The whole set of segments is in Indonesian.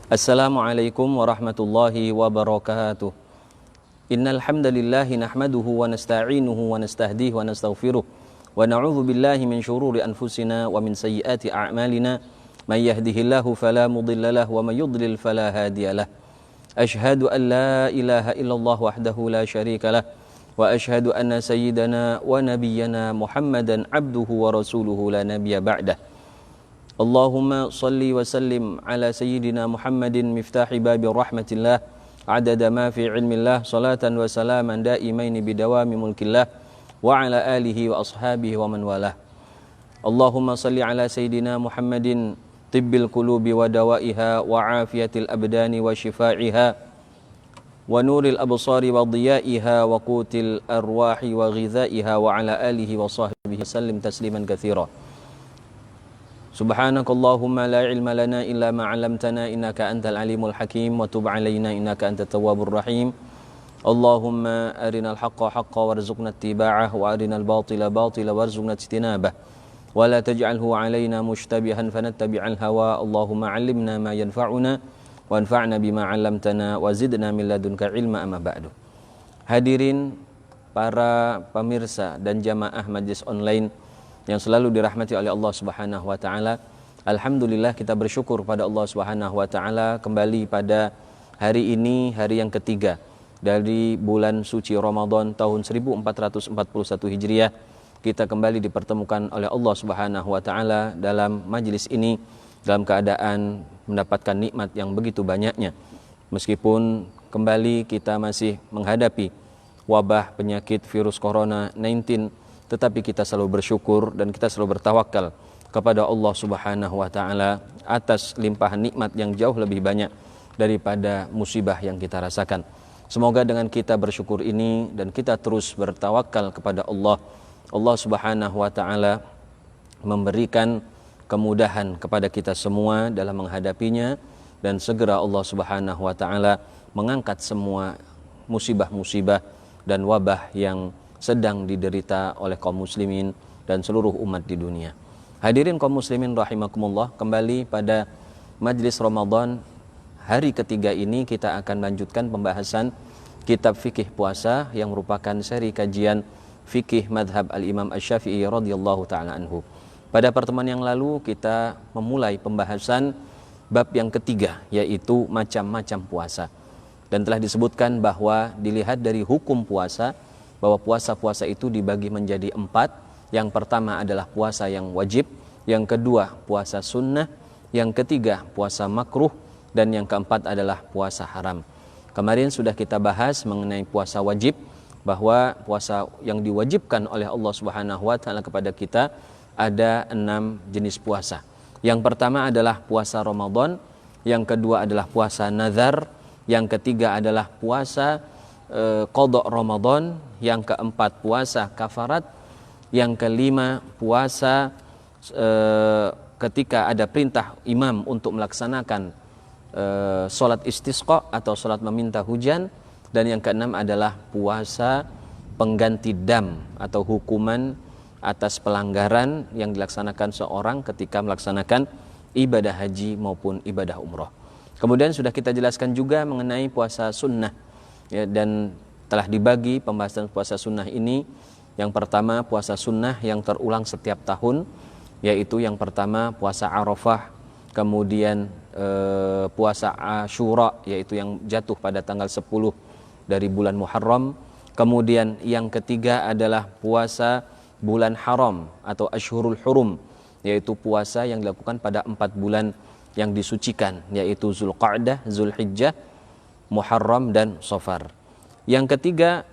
Assalamualaikum warahmatullahi wabarakatuh. Innal hamdalillah nahmaduhu wa nasta'inuhu wa nastahdihi wa nastaghfiruh wa na'udzu billahi min shururi anfusina wa min sayyiati a'malina may yahdihillahu fala mudhillalah wa may yudlil fala hadiyalah. Ashhadu an la ilaha illallah wahdahu la syarikalah wa ashhadu anna sayyidana wa nabiyyana Muhammadan abduhu wa rasuluhu la nabiyya ba'dah. Allahumma salli wa sallim ala sayyidina Muhammadin miftahi babi rahmatillah adada ma fi ilmillah salatan wa salaman daimaini bidawami mulkillah wa ala alihi wa ashabihi wa man walah. Allahumma salli ala sayyidina Muhammadin tibbil qulubi wa dawaiha wa afiyatil abdani wa shifaiha wa nuril absari wa diyaiha wa qutil arwahi wa ghidhaiha wa ala alihi wa sahbihi sallim tasliman katsira. Subhanakallahumma la ilma lana illa ma 'allamtana innaka antal alimul hakim wa tub 'alaina innaka antat tawwabur rahim. Allahumma arinal haqqa haqqan warzuqna ittiba'ah wa arinal batila batila warzuqna ijtinabah wa la taj'alhu 'alaina mushtabihan fanattabi'al hawa. Allahumma 'allimna ma yanfa'una wanfa'na bima 'allamtana wa zidna min ladunka ilma amma ba'du. Hadirin para pemirsa dan jamaah majlis online yang selalu dirahmati oleh Allah Subhanahu wa taala. Alhamdulillah kita bersyukur pada Allah Subhanahu wa taala kembali pada hari ini, hari yang ketiga dari bulan suci Ramadan tahun 1441 Hijriah. Kita kembali dipertemukan oleh Allah Subhanahu wa taala dalam majlis ini dalam keadaan mendapatkan nikmat yang begitu banyaknya. Meskipun kembali kita masih menghadapi wabah penyakit virus corona 19, tetapi kita selalu bersyukur dan kita selalu bertawakal kepada Allah Subhanahu wa taala atas limpahan nikmat yang jauh lebih banyak daripada musibah yang kita rasakan. Semoga dengan kita bersyukur ini dan kita terus bertawakal kepada Allah, Allah Subhanahu wa taala memberikan kemudahan kepada kita semua dalam menghadapinya, dan segera Allah Subhanahu wa taala mengangkat semua musibah-musibah dan wabah yang sedang diderita oleh kaum muslimin dan seluruh umat di dunia. Hadirin kaum muslimin rahimakumullah, kembali pada majlis Ramadan hari ketiga ini kita akan lanjutkan pembahasan kitab fikih puasa yang merupakan seri kajian fikih madhab al-Imam Asy-Syafi'i radhiyallahu ta'ala anhu. Pada pertemuan yang lalu kita memulai pembahasan bab yang ketiga, yaitu macam-macam puasa. Dan telah disebutkan bahwa dilihat dari hukum puasa, bahwa puasa-puasa itu dibagi menjadi 4. Yang pertama adalah puasa yang wajib, yang kedua puasa sunnah, yang ketiga puasa makruh, dan yang keempat adalah puasa haram. Kemarin sudah kita bahas mengenai puasa wajib, bahwa puasa yang diwajibkan oleh Allah Subhanahu wa taala kepada kita ada 6 jenis puasa. Yang pertama adalah puasa Ramadan, yang kedua adalah puasa nazar, yang ketiga adalah puasa qada Ramadan, yang keempat puasa kafarat, yang kelima puasa ketika ada perintah imam untuk melaksanakan salat istisqa atau salat meminta hujan, dan yang keenam adalah puasa pengganti dam atau hukuman atas pelanggaran yang dilaksanakan seorang ketika melaksanakan ibadah haji maupun ibadah umrah. Kemudian sudah kita jelaskan juga mengenai puasa sunnah, ya, dan telah dibagi pembahasan puasa sunnah ini. Yang pertama puasa sunnah yang terulang setiap tahun, yaitu yang pertama puasa Arafah, kemudian puasa Asyura, yaitu yang jatuh pada tanggal 10 dari bulan Muharram. Kemudian yang ketiga adalah puasa bulan haram atau Asyhurul Hurum, yaitu puasa yang dilakukan pada 4 bulan yang disucikan, yaitu Zulqa'dah, Zulhijjah, Muharram, dan Safar. Yang ketiga,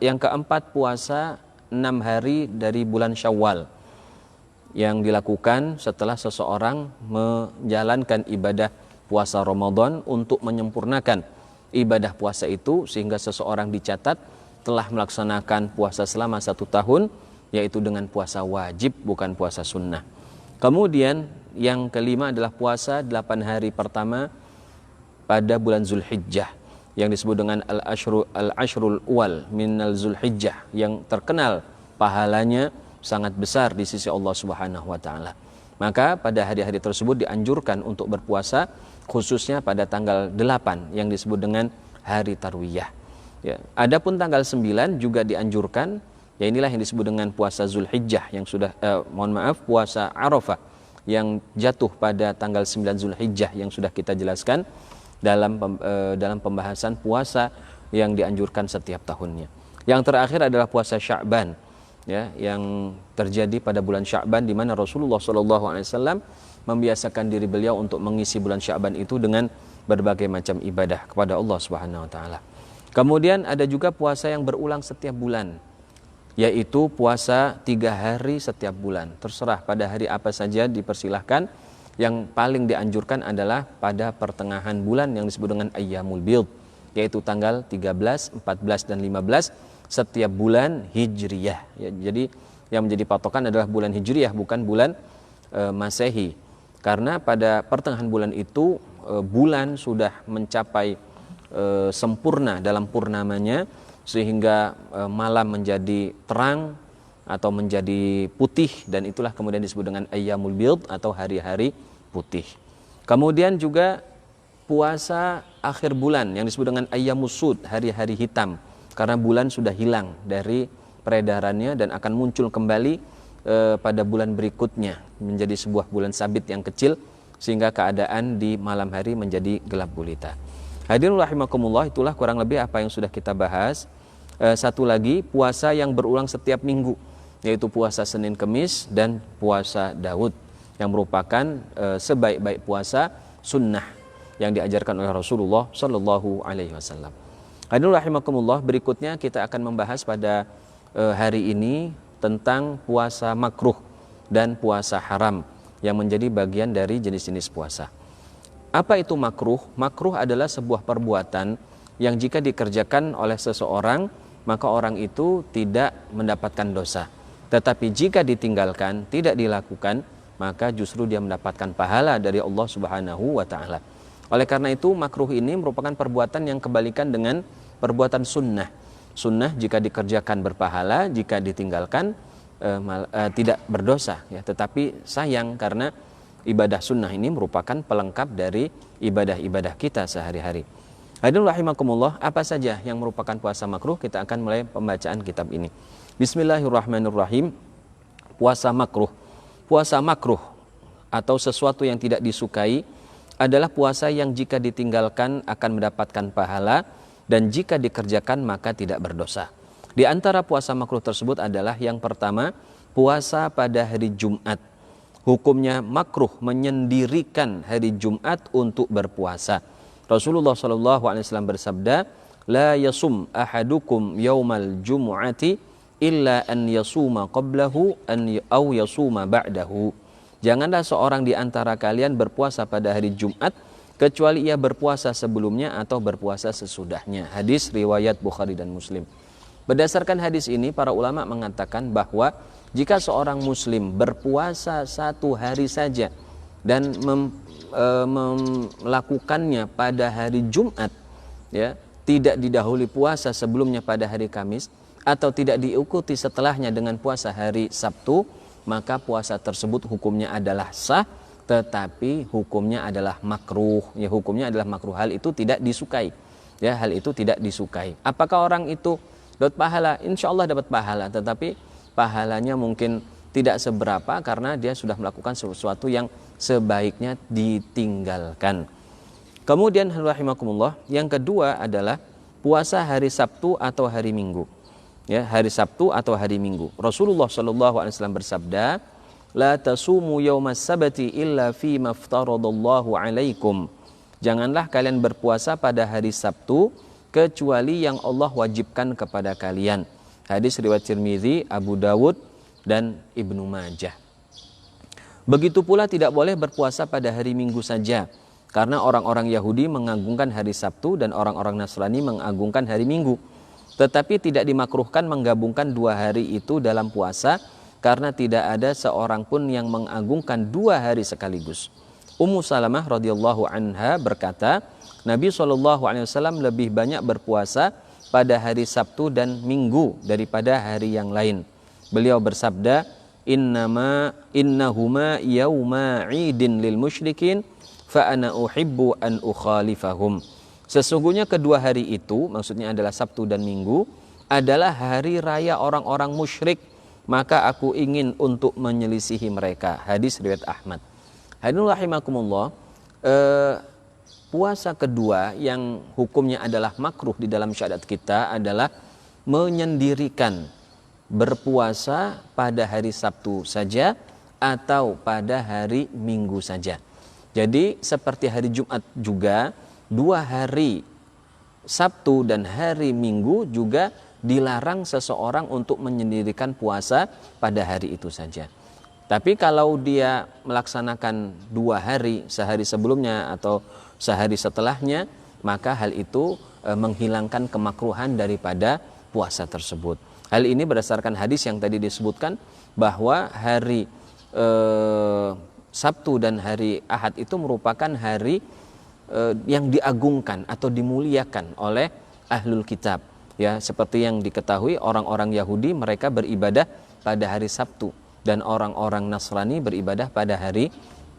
yang keempat puasa 6 hari dari bulan Syawal yang dilakukan setelah seseorang menjalankan ibadah puasa Ramadan untuk menyempurnakan ibadah puasa itu, sehingga seseorang dicatat telah melaksanakan puasa selama 1 tahun, yaitu dengan puasa wajib, bukan puasa sunnah. Kemudian yang kelima adalah puasa 8 hari pertama pada bulan Zulhijjah, yang disebut dengan al-ashrul awal minal Zulhijjah, yang terkenal pahalanya sangat besar di sisi Allah Subhanahu wa taala. Maka pada hari-hari tersebut dianjurkan untuk berpuasa, khususnya pada tanggal 8 yang disebut dengan hari Tarwiyah. Ya. Adapun tanggal 9 juga dianjurkan, ya inilah yang disebut dengan puasa Zulhijjah yang sudah puasa Arafah yang jatuh pada tanggal 9 Zulhijjah yang sudah kita jelaskan dalam pembahasan puasa yang dianjurkan setiap tahunnya. Yang terakhir adalah puasa Sya'ban, ya, yang terjadi pada bulan Sya'ban, di mana Rasulullah SAW membiasakan diri beliau untuk mengisi bulan Sya'ban itu dengan berbagai macam ibadah kepada Allah Subhanahu wa taala. Kemudian ada juga puasa yang berulang setiap bulan, yaitu puasa 3 hari setiap bulan. Terserah pada hari apa saja dipersilahkan. Yang paling dianjurkan adalah pada pertengahan bulan yang disebut dengan Ayyamul Bid, yaitu tanggal 13, 14 dan 15 setiap bulan Hijriyah. Ya, jadi yang menjadi patokan adalah bulan Hijriyah, bukan bulan Masehi. Karena pada pertengahan bulan itu bulan sudah mencapai sempurna dalam purnamanya, sehingga malam menjadi terang atau menjadi putih, dan itulah kemudian disebut dengan Ayyamul Bid atau hari-hari putih. Kemudian juga puasa akhir bulan yang disebut dengan Ayyamus Sud, hari-hari hitam, karena bulan sudah hilang dari peredarannya dan akan muncul kembali pada bulan berikutnya menjadi sebuah bulan sabit yang kecil, sehingga keadaan di malam hari menjadi gelap gulita. Hadirin rahimakumullah, itulah kurang lebih apa yang sudah kita bahas. Satu lagi, puasa yang berulang setiap minggu, yaitu puasa Senin Kemis dan puasa Daud, yang merupakan sebaik-baik puasa sunnah yang diajarkan oleh Rasulullah Sallallahu Alaihi Wasallam. Hadirin rahimakumullah, berikutnya kita akan membahas pada hari ini tentang puasa makruh dan puasa haram yang menjadi bagian dari jenis-jenis puasa. Apa itu makruh? Makruh adalah sebuah perbuatan yang jika dikerjakan oleh seseorang, maka orang itu tidak mendapatkan dosa. Tetapi jika ditinggalkan, tidak dilakukan, maka justru dia mendapatkan pahala dari Allah Subhanahu wa taala. Oleh karena itu, makruh ini merupakan perbuatan yang kebalikan dengan perbuatan sunnah. Sunnah jika dikerjakan berpahala, jika ditinggalkan tidak berdosa, ya. Tetapi sayang karena ibadah sunnah ini merupakan pelengkap dari ibadah-ibadah kita sehari-hari. Hadirin rahimakumullah, apa saja yang merupakan puasa makruh? Kita akan mulai pembacaan kitab ini. Bismillahirrahmanirrahim. Puasa makruh. Puasa makruh atau sesuatu yang tidak disukai adalah puasa yang jika ditinggalkan akan mendapatkan pahala, dan jika dikerjakan maka tidak berdosa. Di antara puasa makruh tersebut adalah yang pertama, puasa pada hari Jumat. Hukumnya makruh menyendirikan hari Jumat untuk berpuasa. Rasulullah SAW bersabda, la yasum ahadukum yaumal jumu'ati illa an yasuma qablahu aw yasuma ba'dahu. Janganlah seorang di antara kalian berpuasa pada hari Jumat kecuali ia berpuasa sebelumnya atau berpuasa sesudahnya. Hadis riwayat Bukhari dan Muslim. Berdasarkan hadis ini, para ulama mengatakan bahwa jika seorang muslim berpuasa 1 hari saja dan melakukannya pada hari Jumat, ya, tidak didahului puasa sebelumnya pada hari Kamis, atau tidak diikuti setelahnya dengan puasa hari Sabtu, maka puasa tersebut hukumnya adalah sah, tetapi hukumnya adalah makruh. Ya, hukumnya adalah makruh. Hal itu tidak disukai. Ya, hal itu tidak disukai. Apakah orang itu dapat pahala? Insya Allah dapat pahala, tetapi pahalanya mungkin tidak seberapa karena dia sudah melakukan sesuatu yang sebaiknya ditinggalkan. Kemudian rahimakumullah, yang kedua adalah puasa hari Sabtu atau hari Minggu. Ya, hari Sabtu atau hari Minggu. Rasulullah SAW bersabda, la tasumu yaumas sabti illa fi maftaradallahu alaikum. Janganlah kalian berpuasa pada hari Sabtu kecuali yang Allah wajibkan kepada kalian. Hadis riwayat Tirmizi, Abu Dawud dan Ibnu Majah. Begitu pula tidak boleh berpuasa pada hari Minggu saja, karena orang-orang Yahudi mengagungkan hari Sabtu dan orang-orang Nasrani mengagungkan hari Minggu. Tetapi tidak dimakruhkan menggabungkan 2 hari itu dalam puasa, karena tidak ada seorang pun yang mengagungkan 2 hari sekaligus. Ummu Salamah radhiyallahu anha berkata, Nabi SAW lebih banyak berpuasa pada hari Sabtu dan Minggu daripada hari yang lain. Beliau bersabda, innahuma yauma 'idin lil musyrikin fa ana uhibbu an ukhalifahum. Sesungguhnya kedua hari itu, maksudnya adalah Sabtu dan Minggu, adalah hari raya orang-orang musyrik, maka aku ingin untuk menyelisihi mereka. Hadis riwayat Ahmad. Hadirin rahimakumullah, puasa kedua yang hukumnya adalah makruh di dalam syariat kita adalah menyendirikan berpuasa pada hari Sabtu saja atau pada hari Minggu saja. Jadi seperti hari Jumat juga, 2 hari Sabtu dan hari Minggu juga dilarang seseorang untuk menyendirikan puasa pada hari itu saja. Tapi kalau dia melaksanakan 2 hari, sehari sebelumnya atau sehari setelahnya, maka hal itu menghilangkan kemakruhan daripada puasa tersebut. Hal ini berdasarkan hadis yang tadi disebutkan bahwa hari Sabtu dan hari Ahad itu merupakan hari yang diagungkan atau dimuliakan oleh ahlul kitab. Ya, seperti yang diketahui orang-orang Yahudi mereka beribadah pada hari Sabtu dan orang-orang Nasrani beribadah pada hari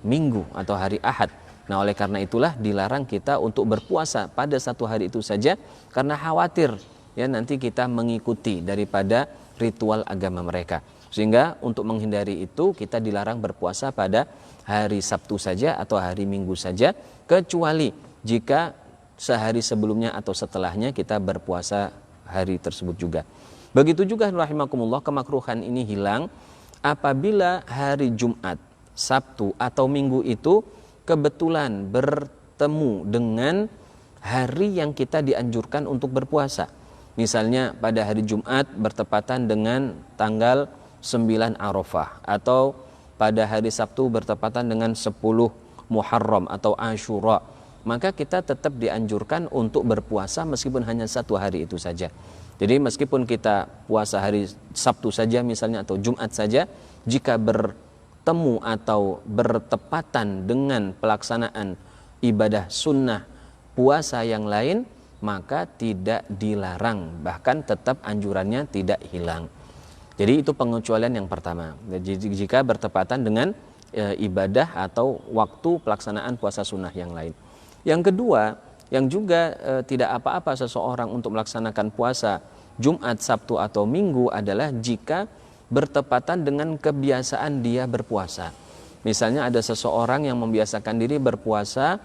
Minggu atau hari Ahad. Nah, oleh karena itulah dilarang kita untuk berpuasa pada satu hari itu saja karena khawatir ya nanti kita mengikuti daripada ritual agama mereka. Sehingga untuk menghindari itu kita dilarang berpuasa pada hari Sabtu saja atau hari Minggu saja, kecuali jika sehari sebelumnya atau setelahnya kita berpuasa hari tersebut juga. Begitu juga rahimakumullah, kemakruhan ini hilang apabila hari Jumat, Sabtu atau Minggu itu kebetulan bertemu dengan hari yang kita dianjurkan untuk berpuasa. Misalnya pada hari Jumat bertepatan dengan tanggal 9 Arafah, atau pada hari Sabtu bertepatan dengan 10 Muharram atau Ashura, maka kita tetap dianjurkan untuk berpuasa meskipun hanya satu hari itu saja. Jadi meskipun kita puasa hari Sabtu saja misalnya atau Jumat saja, jika bertemu atau bertepatan dengan pelaksanaan ibadah sunnah puasa yang lain, maka tidak dilarang, bahkan tetap anjurannya tidak hilang. Jadi itu pengecualian yang pertama. Jadi jika bertepatan dengan ibadah atau waktu pelaksanaan puasa sunnah yang lain. Yang kedua, yang juga tidak apa-apa seseorang untuk melaksanakan puasa Jumat, Sabtu atau Minggu adalah jika bertepatan dengan kebiasaan dia berpuasa. Misalnya ada seseorang yang membiasakan diri berpuasa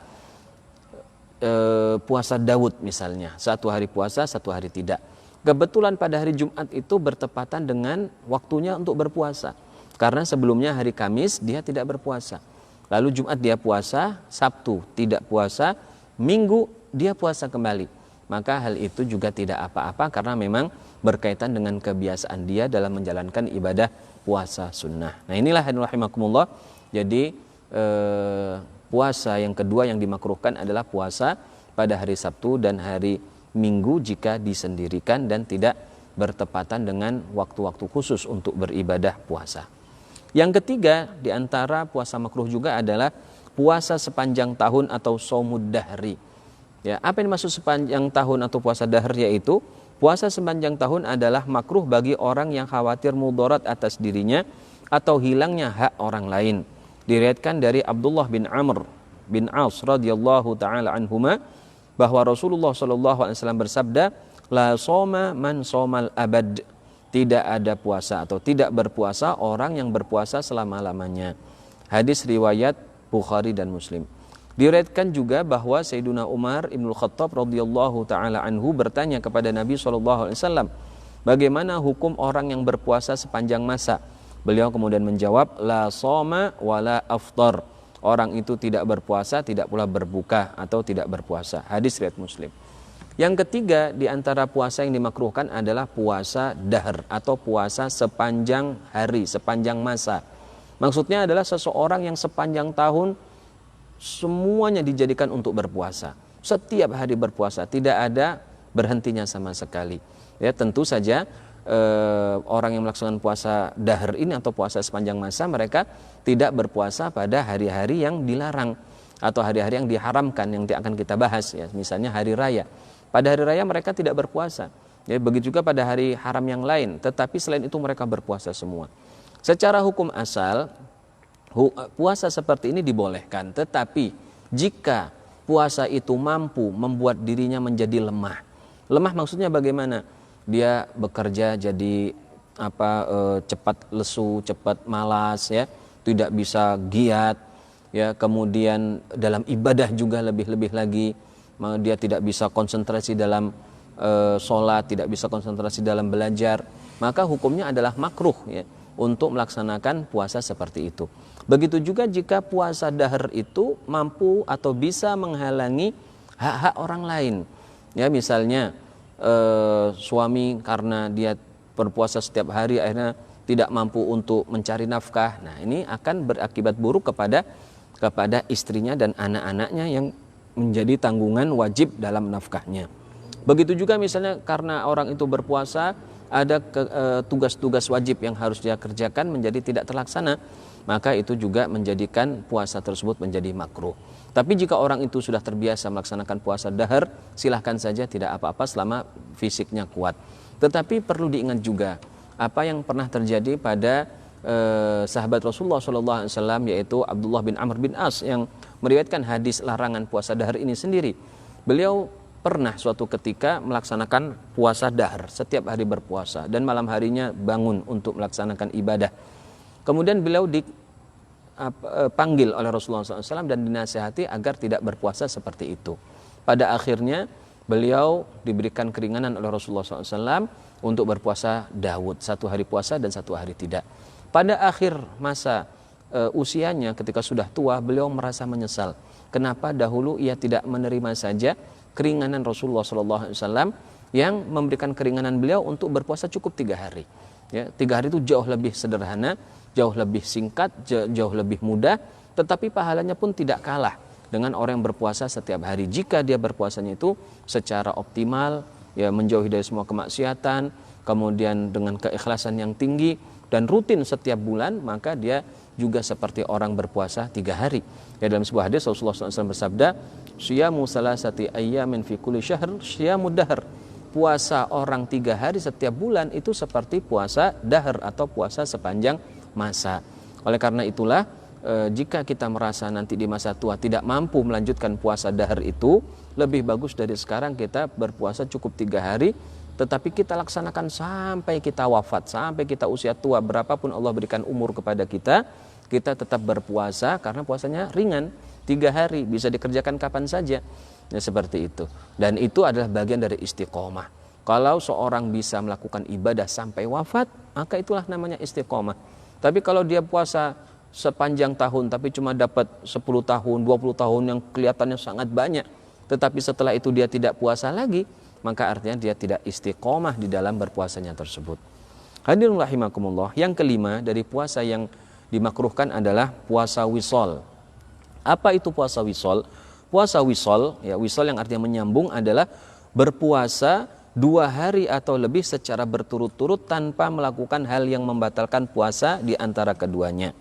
puasa Daud misalnya, satu hari puasa, satu hari tidak. Kebetulan pada hari Jumat itu bertepatan dengan waktunya untuk berpuasa, karena sebelumnya hari Kamis dia tidak berpuasa. Lalu Jumat dia puasa, Sabtu tidak puasa, Minggu dia puasa kembali. Maka hal itu juga tidak apa-apa karena memang berkaitan dengan kebiasaan dia dalam menjalankan ibadah puasa sunnah. Nah, inilah rahimakumullah. Jadi puasa yang kedua yang dimakruhkan adalah puasa pada hari Sabtu dan hari Minggu jika disendirikan dan tidak bertepatan dengan waktu-waktu khusus untuk beribadah puasa. Yang ketiga di antara puasa makruh juga adalah puasa sepanjang tahun atau shaumud dahri. Ya, apa yang dimaksud sepanjang tahun atau puasa dahr? Yaitu puasa sepanjang tahun adalah makruh bagi orang yang khawatir mudarat atas dirinya atau hilangnya hak orang lain. Diriwayatkan dari Abdullah bin Amr bin As radhiyallahu taala anhuma bahwa Rasulullah sallallahu alaihi wasallam bersabda, la shoma man shomal abad. Tidak ada puasa atau tidak berpuasa orang yang berpuasa selama-lamanya. Hadis riwayat Bukhari dan Muslim. Diriwayatkan juga bahwa Sayyiduna Umar Ibnul Khattab radhiyallahu taala anhu bertanya kepada Nabi sallallahu alaihi wasallam, bagaimana hukum orang yang berpuasa sepanjang masa? Beliau kemudian menjawab, la shoma wala aftar. Orang itu tidak berpuasa, tidak pula berbuka atau tidak berpuasa. Hadis riwayat Muslim. Yang ketiga di antara puasa yang dimakruhkan adalah puasa dahr atau puasa sepanjang hari, sepanjang masa. Maksudnya adalah seseorang yang sepanjang tahun semuanya dijadikan untuk berpuasa. Setiap hari berpuasa, tidak ada berhentinya sama sekali. Ya, tentu saja orang yang melaksanakan puasa dahr ini atau puasa sepanjang masa, mereka tidak berpuasa pada hari-hari yang dilarang atau hari-hari yang diharamkan yang akan kita bahas, ya, misalnya hari raya. Pada hari raya mereka tidak berpuasa. Ya, begitu juga pada hari haram yang lain, tetapi selain itu mereka berpuasa semua. Secara hukum asal puasa seperti ini dibolehkan, tetapi jika puasa itu mampu membuat dirinya menjadi lemah. Lemah maksudnya bagaimana? Dia bekerja jadi cepat lesu, cepat malas, ya, tidak bisa giat, ya, kemudian dalam ibadah juga lebih-lebih lagi, dia tidak bisa konsentrasi dalam sholat, tidak bisa konsentrasi dalam belajar, maka hukumnya adalah makruh, ya, untuk melaksanakan puasa seperti itu. Begitu juga jika puasa dahar itu mampu atau bisa menghalangi hak-hak orang lain. Ya, misalnya suami karena dia berpuasa setiap hari akhirnya tidak mampu untuk mencari nafkah. Nah, ini akan berakibat buruk kepada istrinya dan anak-anaknya yang menjadi tanggungan wajib dalam nafkahnya. Begitu juga misalnya karena orang itu berpuasa ada tugas-tugas wajib yang harus dia kerjakan menjadi tidak terlaksana, maka itu juga menjadikan puasa tersebut menjadi makruh. Tapi jika orang itu sudah terbiasa melaksanakan puasa dahar, silahkan saja, tidak apa-apa selama fisiknya kuat. Tetapi perlu diingat juga apa yang pernah terjadi pada sahabat Rasulullah SAW, yaitu Abdullah bin Amr bin As yang meriwayatkan hadis larangan puasa dahar ini sendiri. Beliau pernah suatu ketika melaksanakan puasa dahar, setiap hari berpuasa dan malam harinya bangun untuk melaksanakan ibadah. Kemudian beliau dipanggil oleh Rasulullah SAW dan dinasihati agar tidak berpuasa seperti itu. Pada akhirnya beliau diberikan keringanan oleh Rasulullah SAW untuk berpuasa Daud, 1 hari puasa dan 1 hari tidak. Pada akhir masa usianya ketika sudah tua, beliau merasa menyesal. Kenapa dahulu ia tidak menerima saja keringanan Rasulullah SAW yang memberikan keringanan beliau untuk berpuasa cukup 3 hari. Ya, 3 hari itu jauh lebih sederhana, jauh lebih singkat, jauh lebih mudah, tetapi pahalanya pun tidak kalah dengan orang yang berpuasa setiap hari. Jika dia berpuasanya itu secara optimal, ya, menjauhi dari semua kemaksiatan, kemudian dengan keikhlasan yang tinggi dan rutin setiap bulan, maka dia juga seperti orang berpuasa 3 hari. Ya, dalam sebuah hadis Rasulullah SAW bersabda, "Syiyamu salasati ayyamin fi kulli syahr syiyamud dahr." Puasa orang 3 hari setiap bulan itu seperti puasa dahar atau puasa sepanjang masa. Oleh karena itulah jika kita merasa nanti di masa tua tidak mampu melanjutkan puasa dahar itu, lebih bagus dari sekarang kita berpuasa cukup 3 hari, tetapi kita laksanakan sampai kita wafat, sampai kita usia tua, berapapun Allah berikan umur kepada kita, kita tetap berpuasa karena puasanya ringan, 3 hari bisa dikerjakan kapan saja. Ya, seperti itu. Dan itu adalah bagian dari istiqomah. Kalau seorang bisa melakukan ibadah sampai wafat, maka itulah namanya istiqomah. Tapi kalau dia puasa sepanjang tahun tapi cuma dapat 10 tahun, 20 tahun yang kelihatannya sangat banyak, tetapi setelah itu dia tidak puasa lagi, maka artinya dia tidak istiqomah di dalam berpuasanya tersebut. Hadirin rahimakumullah, yang kelima dari puasa yang dimakruhkan adalah puasa wisol. Apa itu puasa wisol? Puasa wisol, ya, wisol yang artinya menyambung adalah berpuasa 2 hari atau lebih secara berturut-turut tanpa melakukan hal yang membatalkan puasa di antara keduanya.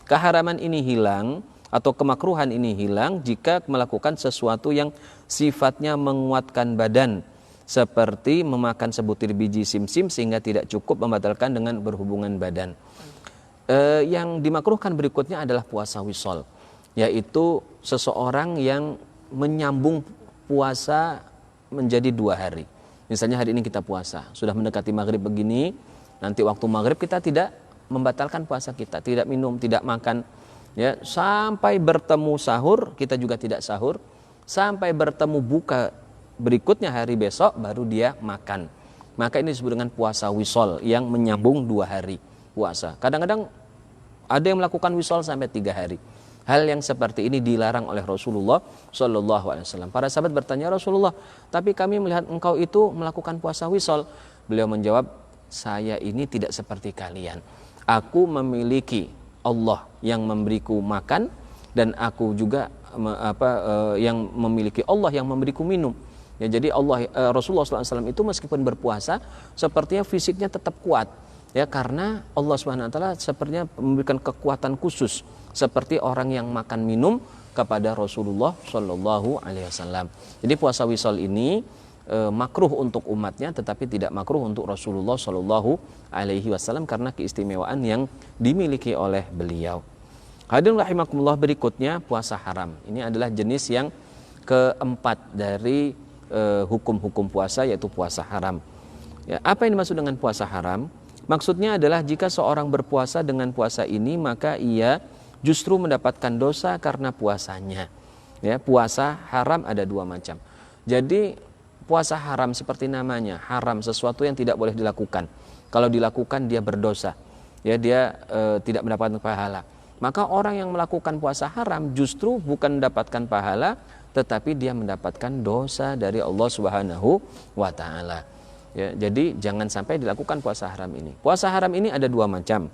Keharaman ini hilang atau kemakruhan ini hilang jika melakukan sesuatu yang sifatnya menguatkan badan, seperti memakan sebutir biji simsim sehingga tidak cukup membatalkan dengan berhubungan badan. Yang dimakruhkan berikutnya adalah puasa wisol, yaitu seseorang yang menyambung puasa menjadi 2 hari. Misalnya hari ini kita puasa, sudah mendekati maghrib begini, nanti waktu maghrib kita tidak membatalkan puasa kita, tidak minum, tidak makan, ya, sampai bertemu sahur kita juga tidak sahur, sampai bertemu buka berikutnya hari besok baru dia makan. Maka ini disebut dengan puasa wisol yang menyambung 2 hari puasa. Kadang-kadang ada yang melakukan wisol sampai 3 hari. Hal yang seperti ini dilarang oleh Rasulullah SAW. Para sahabat bertanya, Rasulullah, tapi kami melihat engkau itu melakukan puasa wisol. Beliau menjawab, saya ini tidak seperti kalian. Aku memiliki Allah yang memberiku makan, dan aku juga yang memiliki Allah yang memberiku minum. Ya, jadi Rasulullah SAW itu meskipun berpuasa, sepertinya fisiknya tetap kuat. Ya, karena Allah SWT sepertinya memberikan kekuatan khusus seperti orang yang makan minum kepada Rasulullah SAW. Jadi puasa wisol ini makruh untuk umatnya tetapi tidak makruh untuk Rasulullah Shallallahu Alaihi Wasallam karena keistimewaan yang dimiliki oleh beliau. Hadirin rahimakumullah, berikutnya puasa haram. Ini adalah jenis yang keempat dari hukum-hukum puasa, yaitu puasa haram. Ya, apa yang dimaksud dengan puasa haram? Maksudnya adalah jika seorang berpuasa dengan puasa ini maka ia justru mendapatkan dosa karena puasanya. Ya, puasa haram ada dua macam. Jadi puasa haram seperti namanya, haram, sesuatu yang tidak boleh dilakukan. Kalau dilakukan dia berdosa. Ya, dia tidak mendapatkan pahala. Maka orang yang melakukan puasa haram justru bukan mendapatkan pahala tetapi dia mendapatkan dosa dari Allah Subhanahu wa taala. Ya, jadi jangan sampai dilakukan puasa haram ini. Puasa haram ini ada dua macam.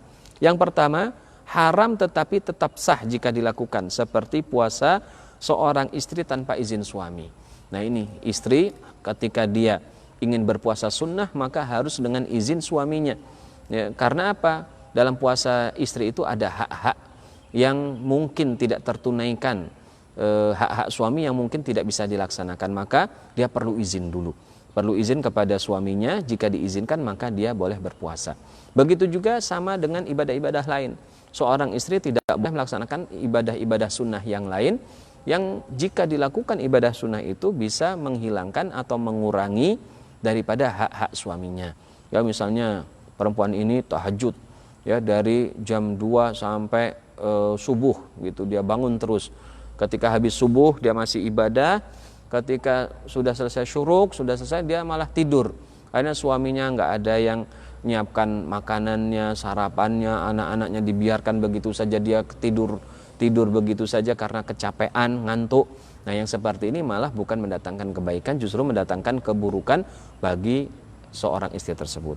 Yang pertama, haram tetapi tetap sah jika dilakukan, seperti puasa seorang istri tanpa izin suami. Nah, ini istri ketika dia ingin berpuasa sunnah maka harus dengan izin suaminya. Ya, karena apa? Dalam puasa istri itu ada hak-hak yang mungkin tidak tertunaikan, hak-hak suami yang mungkin tidak bisa dilaksanakan, maka dia perlu izin dulu. Perlu izin kepada suaminya, jika diizinkan maka dia boleh berpuasa. Begitu juga sama dengan ibadah-ibadah lain. Seorang istri tidak boleh melaksanakan ibadah-ibadah sunnah yang lain, yang jika dilakukan ibadah sunnah itu bisa menghilangkan atau mengurangi daripada hak-hak suaminya. Ya, misalnya perempuan ini tahajud, ya, dari jam 2 sampai subuh gitu, dia bangun terus. Ketika habis subuh dia masih ibadah, ketika sudah selesai syuruk, sudah selesai dia malah tidur. Karena suaminya nggak ada yang nyiapkan makanannya, sarapannya, anak-anaknya dibiarkan begitu saja, dia tidur begitu saja karena kecapean, ngantuk. Nah, yang seperti ini malah bukan mendatangkan kebaikan, justru mendatangkan keburukan bagi seorang istri tersebut.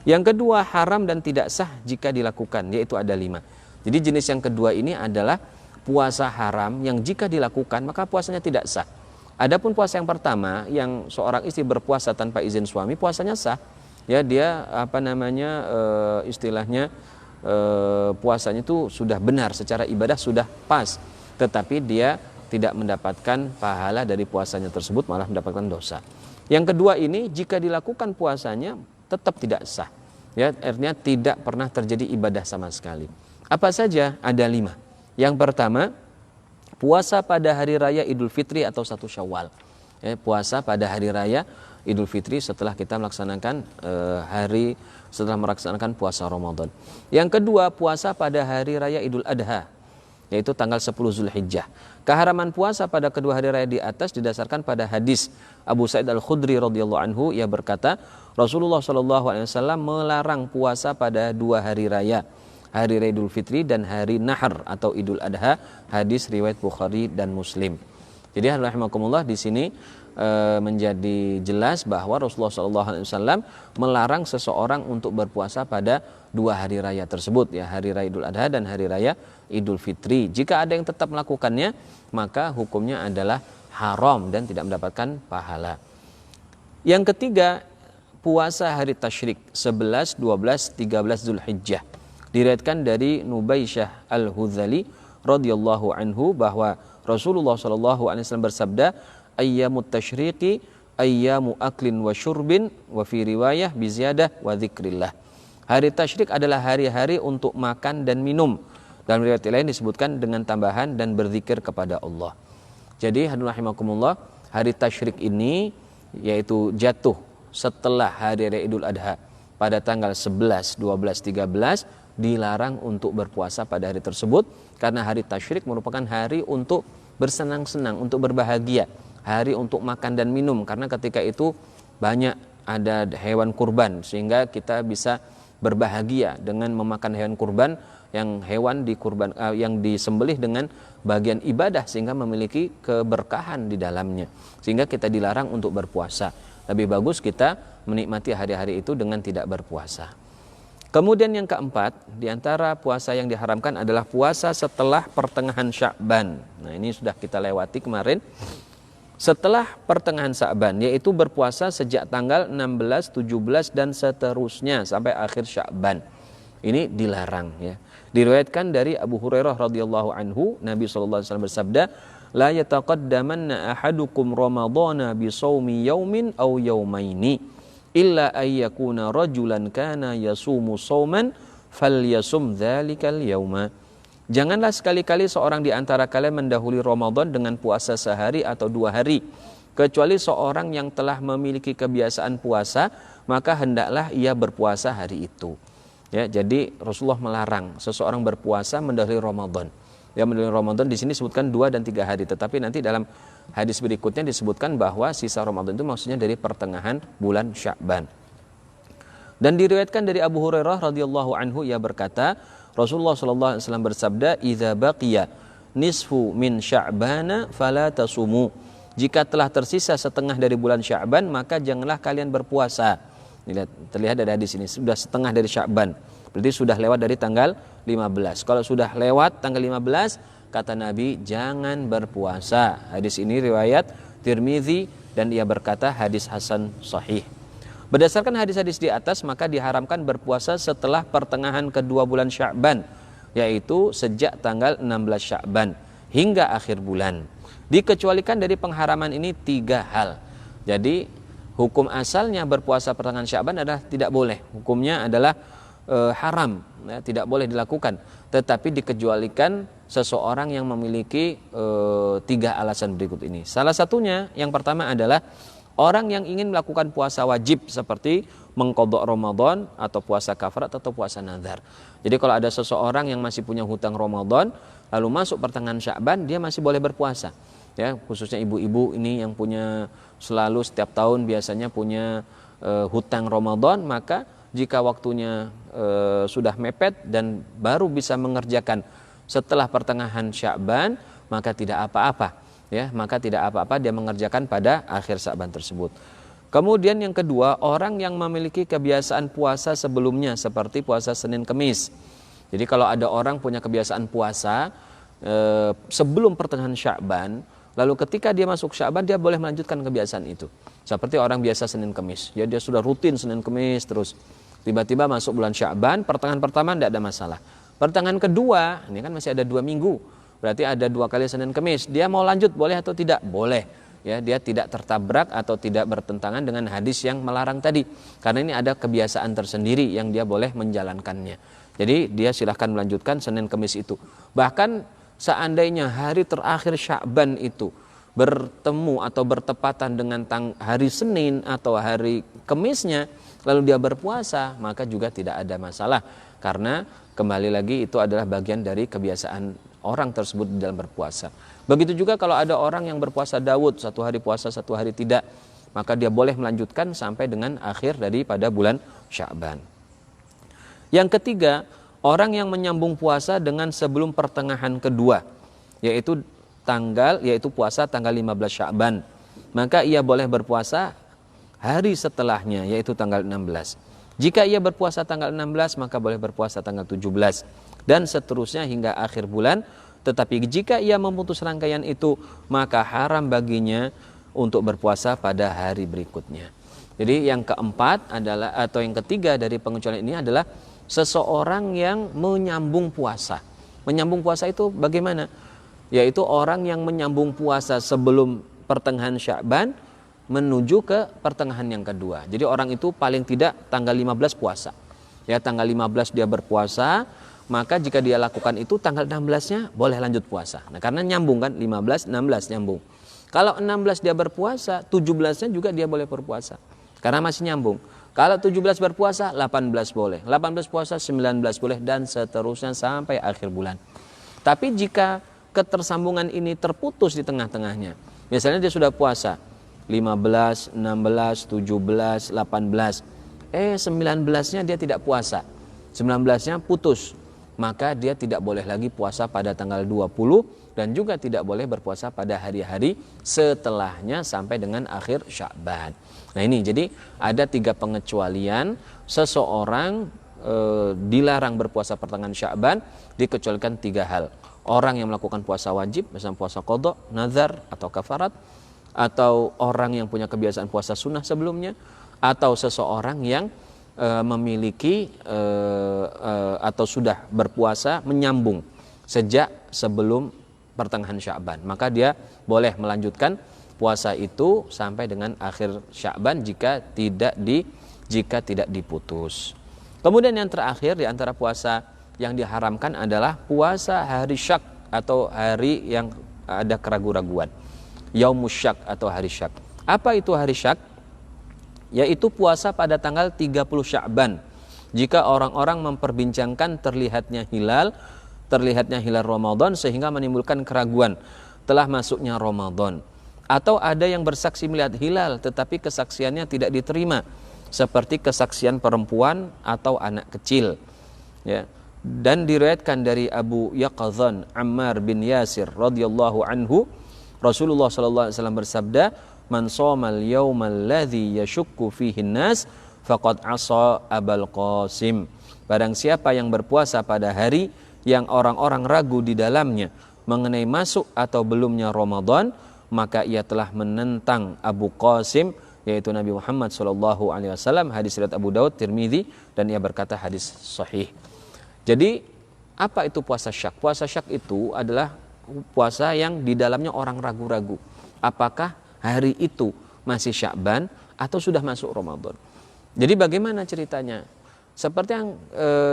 Yang kedua, haram dan tidak sah jika dilakukan, yaitu ada 5. Jadi jenis yang kedua ini adalah puasa haram yang jika dilakukan maka puasanya tidak sah. Adapun puasa yang pertama, yang seorang istri berpuasa tanpa izin suami, puasanya sah. Ya, dia istilahnya puasanya itu sudah benar, secara ibadah sudah pas. Tetapi dia tidak mendapatkan pahala dari puasanya tersebut, malah mendapatkan dosa. Yang kedua ini, jika dilakukan puasanya tetap tidak sah. Ya, artinya tidak pernah terjadi ibadah sama sekali. Apa saja? Ada 5. Yang pertama, puasa pada hari raya Idul Fitri atau 1 Syawal. Ya, puasa pada hari raya Idul Fitri setelah kita melaksanakan setelah melaksanakan puasa Ramadan. Yang kedua, puasa pada hari raya Idul Adha, yaitu tanggal 10 Zulhijjah. Keharaman puasa pada kedua hari raya di atas didasarkan pada hadis Abu Sa'id Al-Khudri radhiyallahu anhu, ia berkata, Rasulullah SAW melarang puasa pada 2 hari raya, hari raya Idul Fitri dan hari Nahr atau Idul Adha, hadis riwayat Bukhari dan Muslim. Jadi rahimakumullah, di sini menjadi jelas bahwa Rasulullah SAW melarang seseorang untuk berpuasa pada 2 hari raya tersebut, ya, hari raya Idul Adha dan hari raya Idul Fitri. Jika ada yang tetap melakukannya, maka hukumnya adalah haram dan tidak mendapatkan pahala. Yang ketiga, puasa hari tasyrik 11, 12, 13 Zulhijjah. Diriwayatkan dari Nubaisyah Al-Hudzali radhiyallahu anhu bahwa Rasulullah SAW bersabda, ayyamut tasyriqi ayyamu aklin wa syurbin wa fi riwayah bi ziyadah wa dzikrillah. Hari tasyrik adalah hari-hari untuk makan dan minum. Dalam riwayat lain disebutkan dengan tambahan dan berzikir kepada Allah. Jadi hadirin rahimakumullah, hari tasyrik ini yaitu jatuh setelah hari raya Idul Adha pada tanggal 11, 12, 13, dilarang untuk berpuasa pada hari tersebut karena hari tasyrik merupakan hari untuk bersenang-senang, untuk berbahagia, hari untuk makan dan minum, karena ketika itu banyak ada hewan kurban sehingga kita bisa berbahagia dengan memakan hewan kurban yang disembelih dengan bagian ibadah sehingga memiliki keberkahan di dalamnya, sehingga kita dilarang untuk berpuasa. Lebih bagus kita menikmati hari-hari itu dengan tidak berpuasa. Kemudian yang keempat, di antara puasa yang diharamkan adalah puasa setelah pertengahan Sya'ban. Nah, ini sudah kita lewati kemarin. Setelah pertengahan Sya'ban, yaitu berpuasa sejak tanggal 16, 17 dan seterusnya sampai akhir Sya'ban. Ini dilarang, ya. Diriwayatkan dari Abu Hurairah radhiyallahu anhu, Nabi SAW bersabda, la yataqaddamanna ahadukum ramadhana bi shaumi yaumin aw yaumaini illa ayyakuna rajulan kana yasumu shauman falyasum dzalikal yauma. Janganlah sekali-kali seorang di antara kalian mendahului Ramadan dengan puasa sehari atau 2 hari, kecuali seorang yang telah memiliki kebiasaan puasa, maka hendaklah ia berpuasa hari itu. Ya, jadi Rasulullah melarang seseorang berpuasa mendahului Ramadan. Ya, mendahului Ramadan di sini disebutkan 2 dan 3 hari, tetapi nanti dalam hadis berikutnya disebutkan bahwa sisa Ramadan itu maksudnya dari pertengahan bulan Sya'ban. Dan diriwayatkan dari Abu Hurairah radhiyallahu anhu, ia berkata, Rasulullah sallallahu alaihi wasallam bersabda, "Idza baqiya nisfu min Sya'bana fala tasumu." Jika telah tersisa setengah dari bulan Sya'ban, maka janganlah kalian berpuasa. Terlihat dari hadis ini, sudah setengah dari Sya'ban. Berarti sudah lewat dari tanggal 15. Kalau sudah lewat tanggal 15, kata Nabi, jangan berpuasa. Hadis ini riwayat Tirmizi dan ia berkata hadis hasan sahih. Berdasarkan hadis-hadis di atas, maka diharamkan berpuasa setelah pertengahan kedua bulan Sya'ban, yaitu sejak tanggal 16 Sya'ban hingga akhir bulan. Dikecualikan dari pengharaman ini 3 hal. Jadi hukum asalnya berpuasa pertengahan Sya'ban adalah tidak boleh. Hukumnya adalah haram, ya, tidak boleh dilakukan. Tetapi dikecualikan seseorang yang memiliki 3 alasan berikut ini. Salah satunya, yang pertama adalah orang yang ingin melakukan puasa wajib seperti mengqadha Ramadan atau puasa kafarat atau puasa nazar. Jadi kalau ada seseorang yang masih punya hutang Ramadan lalu masuk pertengahan Sya'ban, dia masih boleh berpuasa. Ya, khususnya ibu-ibu ini yang punya selalu setiap tahun biasanya punya hutang Ramadan, maka jika waktunya sudah mepet dan baru bisa mengerjakan setelah pertengahan Sya'ban, maka tidak apa-apa. Ya, maka tidak apa-apa dia mengerjakan pada akhir Sya'ban tersebut. Kemudian yang kedua, orang yang memiliki kebiasaan puasa sebelumnya seperti puasa Senin Kemis. Jadi kalau ada orang punya kebiasaan puasa sebelum pertengahan Sya'ban, lalu ketika dia masuk Sya'ban dia boleh melanjutkan kebiasaan itu. Seperti orang biasa Senin Kemis. Ya, dia sudah rutin Senin Kemis terus. Tiba-tiba masuk bulan Sya'ban, pertengahan pertama tidak ada masalah. Pertengahan kedua, ini kan masih ada 2 minggu. Berarti ada 2 kali Senin Kemis. Dia mau lanjut boleh atau tidak? Boleh. Ya, dia tidak tertabrak atau tidak bertentangan dengan hadis yang melarang tadi. Karena ini ada kebiasaan tersendiri yang dia boleh menjalankannya. Jadi dia silahkan melanjutkan Senin Kemis itu. Bahkan seandainya hari terakhir Sya'ban itu bertemu atau bertepatan dengan hari Senin atau hari Kemisnya, lalu dia berpuasa, maka juga tidak ada masalah. Karena kembali lagi itu adalah bagian dari kebiasaan orang tersebut di dalam berpuasa. Begitu juga kalau ada orang yang berpuasa Daud, 1 hari puasa 1 hari tidak, maka dia boleh melanjutkan sampai dengan akhir daripada bulan Sya'ban. Yang ketiga, orang yang menyambung puasa dengan sebelum pertengahan kedua, yaitu puasa tanggal 15 Sya'ban, maka ia boleh berpuasa hari setelahnya, yaitu tanggal 16. Jika ia berpuasa tanggal 16, maka boleh berpuasa tanggal 17 dan seterusnya hingga akhir bulan. Tetapi jika ia memutus rangkaian itu, maka haram baginya untuk berpuasa pada hari berikutnya. Jadi yang keempat adalah, atau yang ketiga dari pengecualian ini adalah seseorang yang menyambung puasa. Menyambung puasa itu bagaimana? Yaitu orang yang menyambung puasa sebelum pertengahan Sya'ban menuju ke pertengahan yang kedua. Jadi orang itu paling tidak tanggal 15 puasa. Ya, tanggal 15 dia berpuasa, maka jika dia lakukan itu tanggal 16-nya boleh lanjut puasa. Nah, karena nyambung kan, 15, 16 nyambung. Kalau 16 dia berpuasa, 17-nya juga dia boleh berpuasa. Karena masih nyambung. Kalau 17 berpuasa, 18 boleh. 18 puasa, 19 boleh, dan seterusnya sampai akhir bulan. Tapi jika ketersambungan ini terputus di tengah-tengahnya, misalnya dia sudah puasa 15, 16, 17, 18, 19-nya dia tidak puasa, 19-nya putus, maka dia tidak boleh lagi puasa pada tanggal 20 dan juga tidak boleh berpuasa pada hari-hari setelahnya sampai dengan akhir Sya'ban. Nah ini, jadi ada 3 pengecualian seseorang dilarang berpuasa pertengahan Sya'ban dikecualikan 3 hal. Orang yang melakukan puasa wajib, misalnya puasa qadha, nazar atau kafarat, atau orang yang punya kebiasaan puasa sunnah sebelumnya, atau seseorang yang memiliki atau sudah berpuasa menyambung sejak sebelum pertengahan Sya'ban, maka dia boleh melanjutkan puasa itu sampai dengan akhir Sya'ban jika tidak diputus. Kemudian yang terakhir di antara puasa yang diharamkan adalah puasa hari Syak atau hari yang ada keraguan-raguan. Yaumus Syak atau hari Syak. Apa itu hari Syak? Yaitu puasa pada tanggal 30 Sya'ban. Jika orang-orang memperbincangkan terlihatnya hilal Ramadan sehingga menimbulkan keraguan telah masuknya Ramadan. Atau ada yang bersaksi melihat hilal tetapi kesaksiannya tidak diterima, seperti kesaksian perempuan atau anak kecil. Ya. Dan diriwayatkan dari Abu Yaqadhan Ammar bin Yasir radhiyallahu anhu, Rasulullah sallallahu alaihi wasallam bersabda, "Man shamal yaumal ladzi yashukku fihi an-nas faqad asa Abul Qasim." Barang siapa yang berpuasa pada hari yang orang-orang ragu di dalamnya mengenai masuk atau belumnya Ramadan, maka ia telah menentang Abu Qasim, yaitu Nabi Muhammad sallallahu alaihi wasallam. Hadis riwayat Abu Daud, Tirmidzi, dan ia berkata hadis sahih. Jadi apa itu puasa Syak? Puasa Syak itu adalah puasa yang di dalamnya orang ragu-ragu apakah hari itu masih Sya'ban atau sudah masuk Ramadan. Jadi bagaimana ceritanya? Seperti yang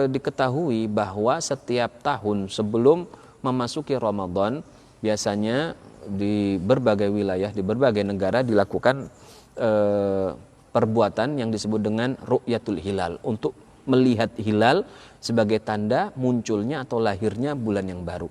diketahui bahwa setiap tahun sebelum memasuki Ramadan, biasanya di berbagai wilayah, di berbagai negara dilakukan perbuatan yang disebut dengan ru'yatul hilal, untuk melihat hilal sebagai tanda munculnya atau lahirnya bulan yang baru.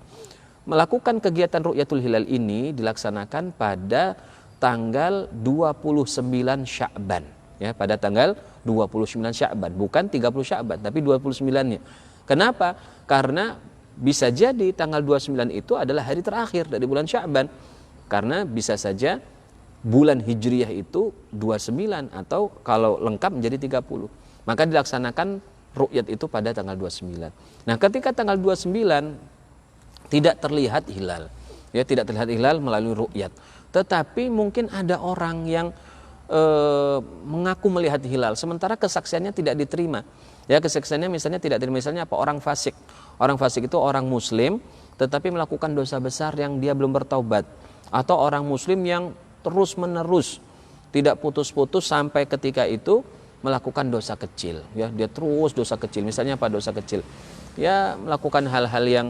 Melakukan kegiatan ru'yatul hilal ini dilaksanakan pada tanggal 29 Sya'ban, ya, pada tanggal 29 Sya'ban, bukan 30 Sya'ban tapi 29-nya. Kenapa? Karena bisa jadi tanggal 29 itu adalah hari terakhir dari bulan Sya'ban, karena bisa saja bulan Hijriyah itu 29 atau kalau lengkap menjadi 30. Maka dilaksanakan ru'yat itu pada tanggal 29. Nah, ketika tanggal 29 tidak terlihat hilal, ya, tidak terlihat hilal melalui ru'yat, tetapi mungkin ada orang yang mengaku melihat hilal sementara kesaksiannya tidak diterima. Ya, kesaksiannya misalnya tidak diterima, misalnya apa? Orang fasik. Orang fasik itu orang muslim tetapi melakukan dosa besar yang dia belum bertaubat, atau orang muslim yang terus-menerus tidak putus-putus sampai ketika itu melakukan dosa kecil, ya, dia terus dosa kecil. Misalnya apa dosa kecil? Ya, melakukan hal-hal yang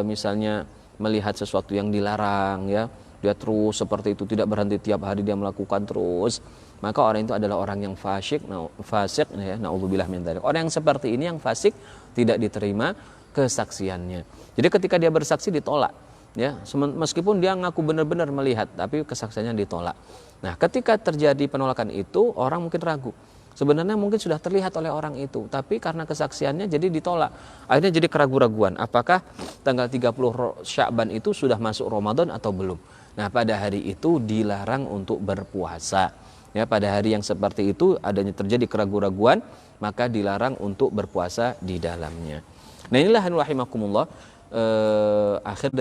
misalnya melihat sesuatu yang dilarang, ya, dia terus seperti itu, tidak berhenti, tiap hari dia melakukan terus. Maka orang itu adalah orang yang fasik, ya, naudzubillah min dzalik. Orang yang seperti ini, yang fasik, tidak diterima kesaksiannya. Jadi ketika dia bersaksi ditolak, ya, meskipun dia ngaku benar-benar melihat, tapi kesaksiannya ditolak. Nah, ketika terjadi penolakan itu, orang mungkin ragu. Sebenarnya mungkin sudah terlihat oleh orang itu, tapi karena kesaksiannya jadi ditolak. Akhirnya jadi keraguan-raguan, apakah tanggal 30 Sya'ban itu sudah masuk Ramadan atau belum. Nah, pada hari itu dilarang untuk berpuasa. Ya, pada hari yang seperti itu adanya terjadi keraguan-raguan, maka dilarang untuk berpuasa di dalamnya. Nah, inilah rahimakumullah akhir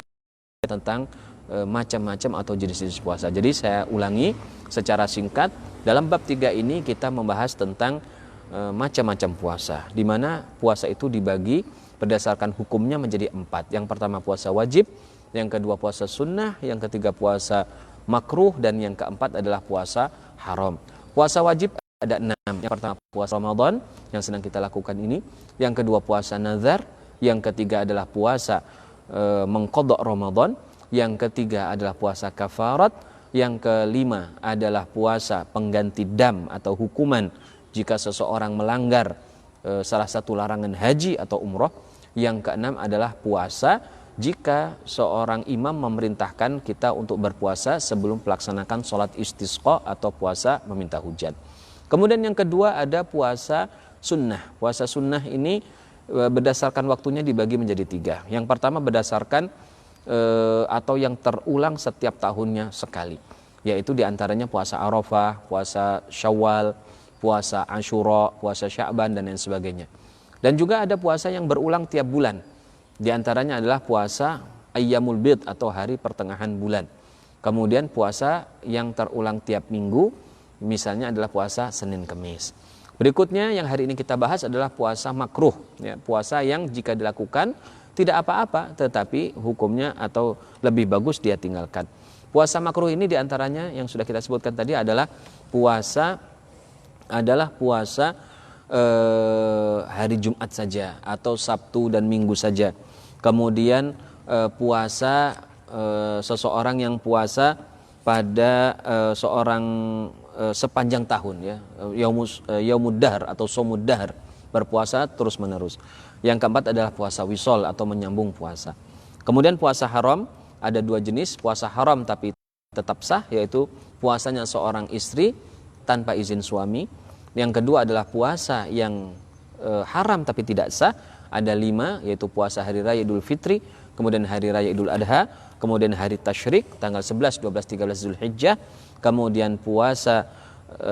tentang macam-macam atau jenis-jenis puasa. Jadi saya ulangi secara singkat, dalam bab 3 ini kita membahas tentang macam-macam puasa, di mana puasa itu dibagi berdasarkan hukumnya menjadi 4. Yang pertama puasa wajib, yang kedua puasa sunnah, yang ketiga puasa makruh, dan yang keempat adalah puasa haram. Puasa wajib ada 6. Yang pertama puasa Ramadan yang sedang kita lakukan ini, yang kedua puasa nazar, yang ketiga adalah puasa mengqadha Ramadan, yang ketiga adalah puasa kafarat, yang kelima adalah puasa pengganti dam atau hukuman jika seseorang melanggar salah satu larangan haji atau umroh, yang keenam adalah puasa jika seorang imam memerintahkan kita untuk berpuasa sebelum melaksanakan sholat istisqa atau puasa meminta hujan. Kemudian yang kedua ada puasa sunnah. Puasa sunnah ini berdasarkan waktunya dibagi menjadi 3. Yang pertama berdasarkan atau yang terulang setiap tahunnya sekali, yaitu diantaranya puasa Arafah, puasa Syawal, puasa Asyura, puasa Sya'ban, dan lain sebagainya. Dan juga ada puasa yang berulang tiap bulan, diantaranya adalah puasa Ayyamul Bid atau hari pertengahan bulan. Kemudian puasa yang terulang tiap minggu, misalnya adalah puasa Senin Kemis. Berikutnya yang hari ini kita bahas adalah puasa makruh, ya, puasa yang jika dilakukan tidak apa-apa, tetapi hukumnya atau lebih bagus dia tinggalkan. Puasa makruh ini diantaranya yang sudah kita sebutkan tadi adalah puasa hari Jumat saja atau Sabtu dan Minggu saja. Kemudian puasa seseorang yang puasa pada sepanjang tahun, ya, yaumud dahr atau somud dahr, berpuasa terus menerus. Yang keempat adalah puasa wisol atau menyambung puasa. Kemudian puasa haram ada dua jenis, puasa haram tapi tetap sah, yaitu puasanya seorang istri tanpa izin suami. Yang kedua adalah puasa yang haram tapi tidak sah, ada 5, yaitu puasa hari raya Idul Fitri, kemudian hari raya Idul Adha, kemudian hari tasyrik tanggal 11, 12, 13 Zulhijjah, kemudian puasa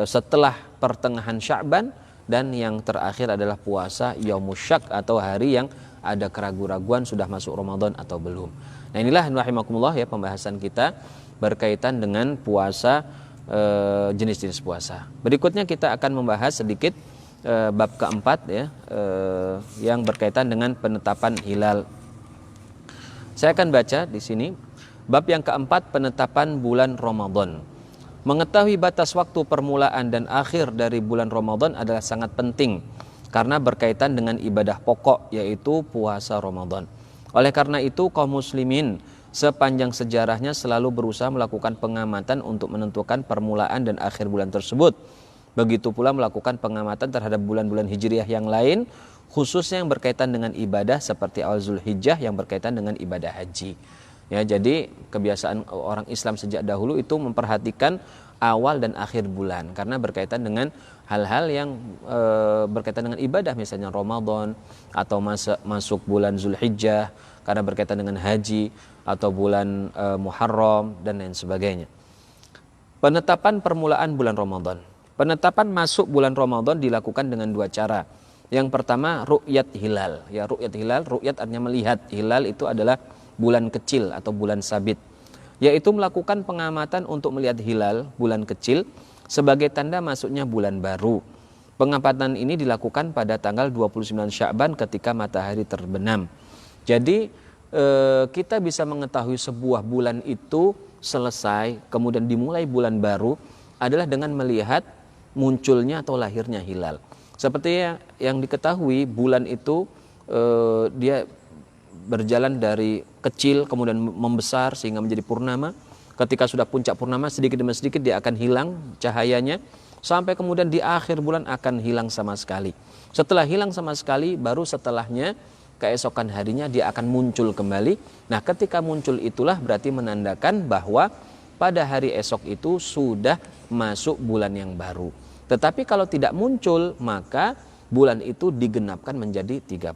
setelah pertengahan Sya'ban, dan yang terakhir adalah puasa Yaumusyak atau hari yang ada keraguan-raguan sudah masuk Ramadan atau belum. Nah, inilah rahimakumullah ya pembahasan kita berkaitan dengan puasa, jenis-jenis puasa. Berikutnya kita akan membahas sedikit bab keempat ya, yang berkaitan dengan penetapan hilal. Saya akan baca di sini bab yang keempat, penetapan bulan Ramadan. Mengetahui batas waktu permulaan dan akhir dari bulan Ramadan adalah sangat penting karena berkaitan dengan ibadah pokok, yaitu puasa Ramadan. Oleh karena itu kaum muslimin sepanjang sejarahnya selalu berusaha melakukan pengamatan untuk menentukan permulaan dan akhir bulan tersebut. Begitu pula melakukan pengamatan terhadap bulan-bulan hijriah yang lain, khususnya yang berkaitan dengan ibadah seperti awal Zulhijjah yang berkaitan dengan ibadah haji. Ya, jadi kebiasaan orang Islam sejak dahulu itu memperhatikan awal dan akhir bulan karena berkaitan dengan hal-hal yang berkaitan dengan ibadah, misalnya Ramadan atau masuk bulan Zulhijjah karena berkaitan dengan haji, atau bulan Muharram dan lain sebagainya. Penetapan permulaan bulan Ramadan. Penetapan masuk bulan Ramadan dilakukan dengan 2 cara. Yang pertama ru'yat hilal. Ya, ru'yat hilal, ru'yat artinya melihat. Hilal itu adalah bulan kecil atau bulan sabit, yaitu melakukan pengamatan untuk melihat hilal bulan kecil sebagai tanda masuknya bulan baru. Pengamatan ini dilakukan pada tanggal 29 Sya'ban ketika matahari terbenam. Jadi kita bisa mengetahui sebuah bulan itu selesai kemudian dimulai bulan baru adalah dengan melihat munculnya atau lahirnya hilal. Seperti yang diketahui, bulan itu dia berjalan dari kecil kemudian membesar sehingga menjadi purnama. Ketika sudah puncak purnama, sedikit demi sedikit dia akan hilang cahayanya sampai kemudian di akhir bulan akan hilang sama sekali. Setelah hilang sama sekali, baru setelahnya keesokan harinya dia akan muncul kembali. Nah, ketika muncul itulah berarti menandakan bahwa pada hari esok itu sudah masuk bulan yang baru. Tetapi kalau tidak muncul, maka bulan itu digenapkan menjadi 30.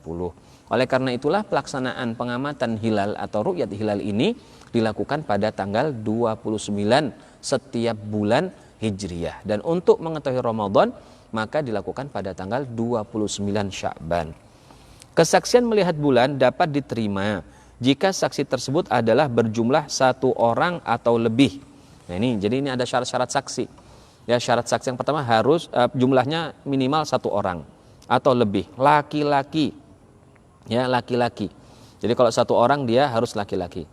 Oleh karena itulah pelaksanaan pengamatan hilal atau ru'yat hilal ini dilakukan pada tanggal 29 setiap bulan Hijriyah. Dan untuk mengetahui Ramadan maka dilakukan pada tanggal 29 Sya'ban. Kesaksian melihat bulan dapat diterima jika saksi tersebut adalah berjumlah 1 orang atau lebih. Nah, jadi ini ada syarat-syarat saksi. Ya, syarat saksi yang pertama harus jumlahnya minimal 1 orang atau lebih, laki-laki. Ya, laki-laki. Jadi kalau 1 orang dia harus laki-laki.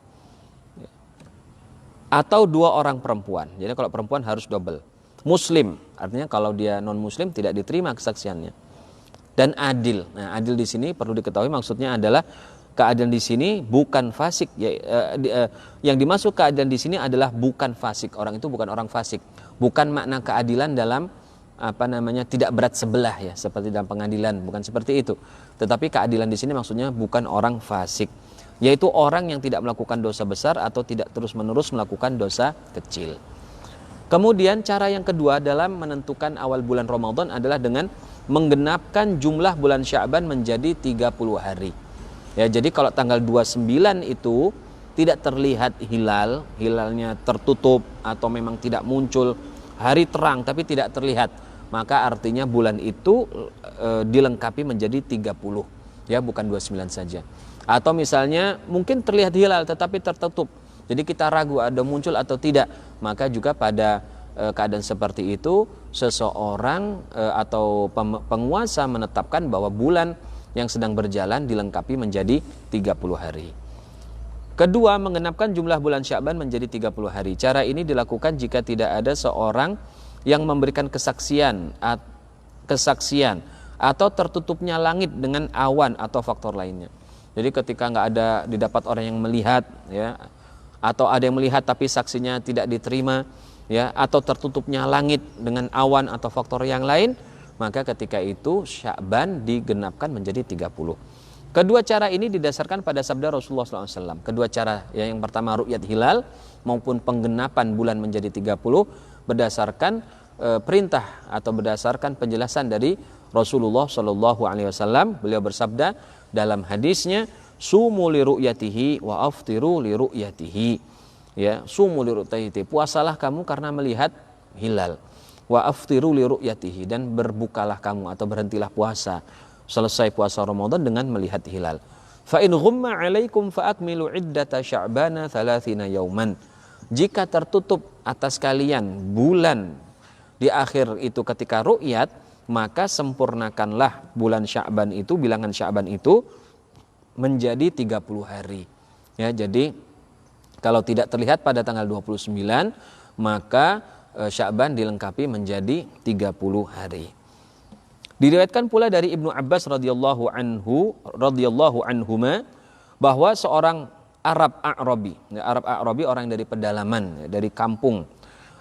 Atau 2 orang perempuan. Jadi kalau perempuan harus double. Muslim, artinya kalau dia non muslim tidak diterima kesaksiannya. Dan adil. Nah, adil di sini perlu diketahui maksudnya adalah keadilan di sini bukan fasik. Yang dimaksud keadilan di sini adalah bukan fasik. Orang itu bukan orang fasik. Bukan makna keadilan dalam tidak berat sebelah ya, seperti dalam pengadilan, bukan seperti itu. Tetapi keadilan di sini maksudnya bukan orang fasik, yaitu orang yang tidak melakukan dosa besar atau tidak terus-menerus melakukan dosa kecil. Kemudian cara yang kedua dalam menentukan awal bulan Ramadan adalah dengan menggenapkan jumlah bulan Sya'ban menjadi 30 hari. Ya, jadi kalau tanggal 29 itu tidak terlihat hilalnya tertutup atau memang tidak muncul, hari terang tapi tidak terlihat, maka artinya bulan itu dilengkapi menjadi 30, ya, bukan 29 saja. Atau misalnya mungkin terlihat hilal tetapi tertutup, jadi kita ragu ada muncul atau tidak, maka juga pada keadaan seperti itu seseorang atau penguasa menetapkan bahwa bulan yang sedang berjalan dilengkapi menjadi 30 hari. Kedua, menggenapkan jumlah bulan Sya'ban menjadi 30 hari. Cara ini dilakukan jika tidak ada seorang yang memberikan kesaksian atau tertutupnya langit dengan awan atau faktor lainnya. Jadi ketika nggak ada didapat orang yang melihat, ya, atau ada yang melihat tapi saksinya tidak diterima, ya, atau tertutupnya langit dengan awan atau faktor yang lain, maka ketika itu Sya'ban digenapkan menjadi 30. Kedua cara ini didasarkan pada sabda Rasulullah SAW. Kedua cara, yang pertama ru'yat hilal maupun penggenapan bulan menjadi 30 berdasarkan perintah atau berdasarkan penjelasan dari Rasulullah SAW. Beliau bersabda dalam hadisnya, sumu li ru'yatihi wa aftiru li ru'yatihi. Ya, sumu li ru'yatihi, puasalah kamu karena melihat hilal. Wa aftiru li ru'yatihi, dan berbukalah kamu atau berhentilah puasa selesai puasa Ramadan dengan melihat hilal. Fa in ghumma 'alaikum fa akmilu 'iddata sya'bana 30 yauman. Jika tertutup atas kalian bulan di akhir itu ketika ru'yat, maka sempurnakanlah bulan Sya'ban itu, bilangan Sya'ban itu menjadi 30 hari. Ya, jadi kalau tidak terlihat pada tanggal 29, maka Sya'ban dilengkapi menjadi 30 hari. Diriwayatkan pula dari Ibnu Abbas radhiyallahu anhuma bahwa seorang Arab A'rabi, orang dari pedalaman, dari kampung,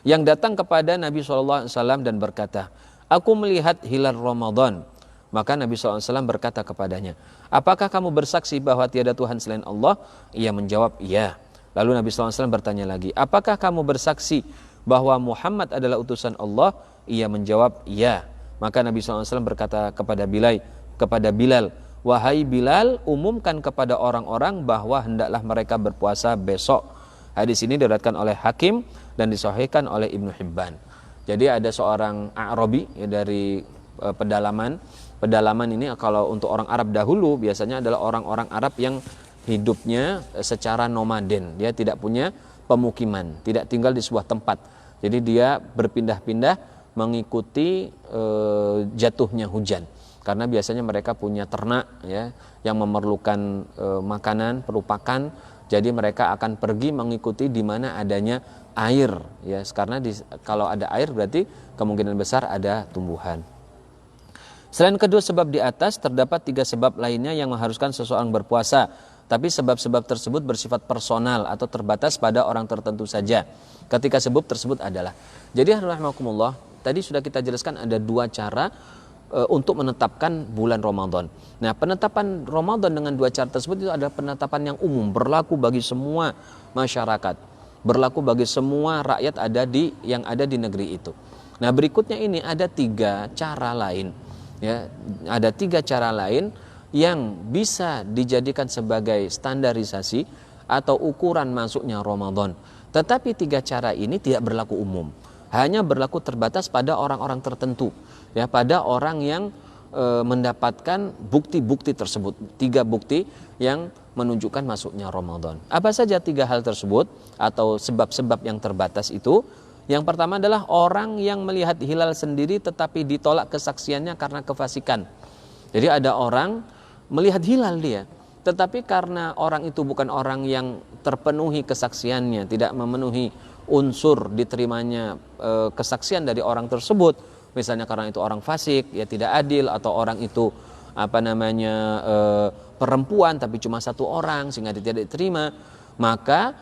yang datang kepada Nabi SAW dan berkata, aku melihat hilal Ramadan. Maka Nabi SAW berkata kepadanya, apakah kamu bersaksi bahwa tiada Tuhan selain Allah? Ia menjawab, iya. Lalu Nabi SAW bertanya lagi, apakah kamu bersaksi bahwa Muhammad adalah utusan Allah? Ia menjawab, iya. Maka Nabi SAW berkata kepada Bilal, wahai Bilal, umumkan kepada orang-orang bahwa hendaklah mereka berpuasa besok. Hadis ini diriwayatkan oleh Hakim dan disahihkan oleh Ibnu Hibban. Jadi ada seorang A'rabi, ya, dari pedalaman. Pedalaman ini kalau untuk orang Arab dahulu biasanya adalah orang-orang Arab yang hidupnya secara nomaden. Dia tidak punya pemukiman, tidak tinggal di sebuah tempat. Jadi dia berpindah-pindah mengikuti jatuhnya hujan, karena biasanya mereka punya ternak, ya, yang memerlukan makanan, perupakan. Jadi mereka akan pergi mengikuti di mana adanya air, ya, karena kalau ada air berarti kemungkinan besar ada tumbuhan. Selain kedua sebab di atas, terdapat 3 sebab lainnya yang mengharuskan seseorang berpuasa, tapi sebab-sebab tersebut bersifat personal atau terbatas pada orang tertentu saja. Ketika sebab tersebut adalah, jadi rahimakumullah, tadi sudah kita jelaskan ada 2 cara untuk menetapkan bulan Ramadan. Nah, penetapan Ramadan dengan 2 cara tersebut itu adalah penetapan yang umum, berlaku bagi semua masyarakat, berlaku bagi semua rakyat yang ada di negeri itu. Nah, berikutnya ini ada 3 cara lain, ya, ada 3 cara lain yang bisa dijadikan sebagai standarisasi atau ukuran masuknya Ramadan. Tetapi 3 cara ini tidak berlaku umum, hanya berlaku terbatas pada orang-orang tertentu, ya, pada orang yang mendapatkan bukti-bukti tersebut. 3 bukti yang menunjukkan masuknya Ramadan. Apa saja 3 hal tersebut atau sebab-sebab yang terbatas itu? Yang pertama adalah orang yang melihat hilal sendiri tetapi ditolak kesaksiannya karena kefasikan. Jadi ada orang melihat hilal dia, tetapi karena orang itu bukan orang yang terpenuhi kesaksiannya, tidak memenuhi unsur diterimanya kesaksian dari orang tersebut, misalnya karena itu orang fasik, ya, tidak adil, atau orang itu perempuan tapi cuma 1 orang sehingga tidak diterima, maka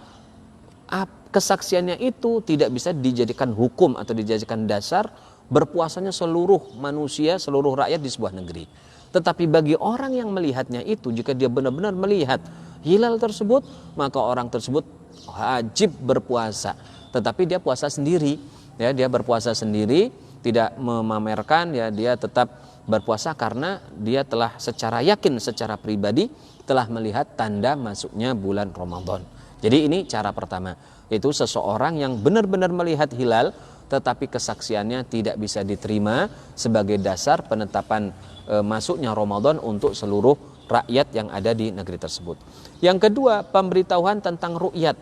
kesaksiannya itu tidak bisa dijadikan hukum atau dijadikan dasar berpuasanya seluruh manusia, seluruh rakyat di sebuah negeri. Tetapi bagi orang yang melihatnya itu, jika dia benar-benar melihat hilal tersebut, maka orang tersebut wajib berpuasa. Tetapi dia puasa sendiri, ya, dia berpuasa sendiri, tidak memamerkan, ya, dia tetap berpuasa karena dia telah secara yakin, secara pribadi telah melihat tanda masuknya bulan Ramadan. Jadi ini cara pertama, yaitu seseorang yang benar-benar melihat hilal tetapi kesaksiannya tidak bisa diterima sebagai dasar penetapan masuknya Ramadan untuk seluruh rakyat yang ada di negeri tersebut. Yang kedua, pemberitahuan tentang ru'yat.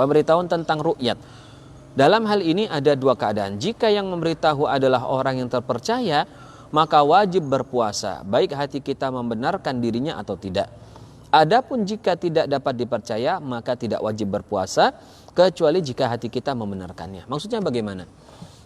Pemberitahuan tentang ru'yat. Dalam hal ini ada 2 keadaan. Jika yang memberitahu adalah orang yang terpercaya, maka wajib berpuasa, baik hati kita membenarkan dirinya atau tidak. Adapun jika tidak dapat dipercaya, maka tidak wajib berpuasa, kecuali jika hati kita membenarkannya. Maksudnya bagaimana?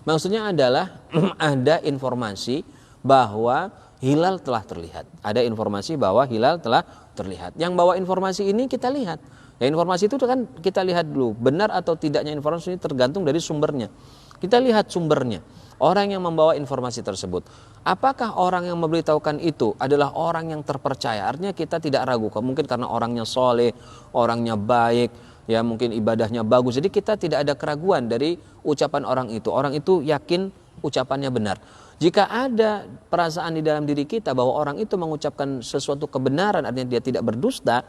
Maksudnya adalah ada informasi bahwa hilal telah terlihat. Ada informasi bahwa hilal telah terlihat. Yang bawa informasi ini kita lihat. Ya, informasi itu kan kita lihat dulu, benar atau tidaknya informasi ini tergantung dari sumbernya. Kita lihat sumbernya, orang yang membawa informasi tersebut. Apakah orang yang memberitahukan itu adalah orang yang terpercaya? Artinya kita tidak ragu, mungkin karena orangnya soleh, orangnya baik, ya mungkin ibadahnya bagus. Jadi kita tidak ada keraguan dari ucapan orang itu. Orang itu yakin ucapannya benar. Jika ada perasaan di dalam diri kita bahwa orang itu mengucapkan sesuatu kebenaran, artinya dia tidak berdusta,